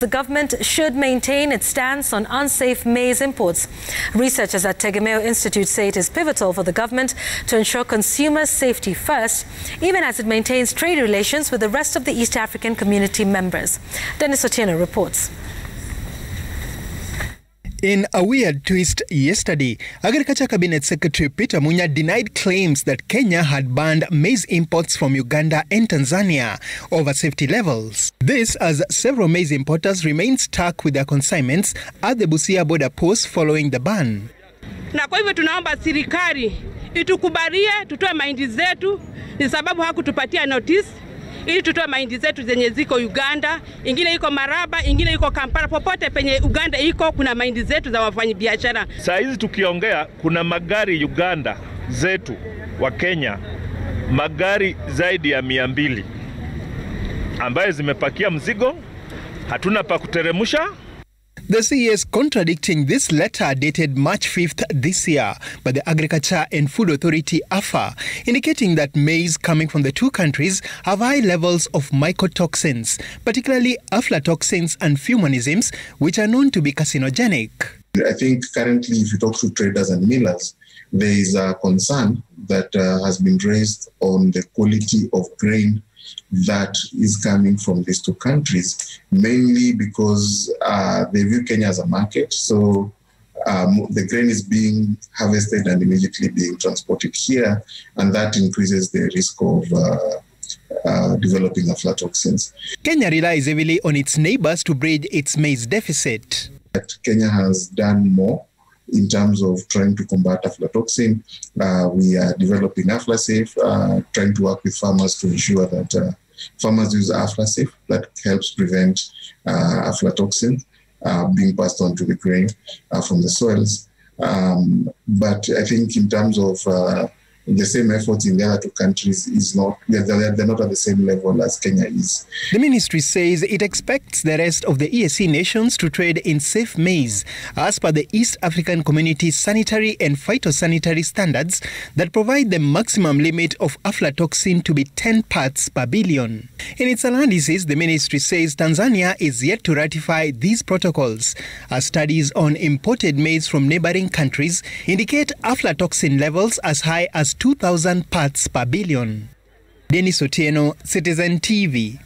the government should maintain its stance on unsafe maize imports. Researchers at Tegemeo Institute say it is pivotal for the government to ensure consumer safety first, even as it maintains trade relations with the rest of the East African community members. Dennis Otieno reports. In a weird twist yesterday, Agriculture Cabinet Secretary Peter Munya denied claims that Kenya had banned maize imports from Uganda and Tanzania over safety levels. This as several maize importers remain stuck with their consignments at the Busia border post following the ban. Na kwa hivyo tunaomba serikali itukubalie tutoe mahindi zetu, ni sababu hakutupatia notice ili tutoe mahindi zetu zenye ziko Uganda, ingine iko Maraba, ingine iko Kampala, popote penye Uganda iko kuna mahindi zetu za wafanyabiashara. Saa hizi tukiongea kuna magari Uganda zetu wa Kenya, magari zaidi ya 200 ambaye zimepakia mzigo, hatuna pa kuteremusha. The CES contradicting this letter dated March 5th this year by the Agriculture and Food Authority AFA, indicating that maize coming from the two countries have high levels of mycotoxins, particularly aflatoxins and fumonisms, which are known to be carcinogenic. I think currently if you talk to traders and millers, there is a concern that has been raised on the quality of grain that is coming from these two countries, mainly because they view Kenya as a market. So the grain is being harvested and immediately being transported here, and that increases the risk of developing aflatoxins. Kenya relies heavily on its neighbors to bridge its maize deficit. Kenya has done more in terms of trying to combat aflatoxin. We are developing AflaSafe, trying to work with farmers to ensure that farmers use AflaSafe that helps prevent aflatoxin being passed on to the grain from the soils. But I think in terms of the same efforts in the other two countries is not, they're not at the same level as Kenya is. The ministry says it expects the rest of the EAC nations to trade in safe maize as per the East African Community's sanitary and phytosanitary standards that provide the maximum limit of aflatoxin to be 10 parts per billion. In its analysis, the ministry says Tanzania is yet to ratify these protocols, as studies on imported maize from neighboring countries indicate aflatoxin levels as high as 2,000 parts per billion. Dennis Otieno, Citizen TV.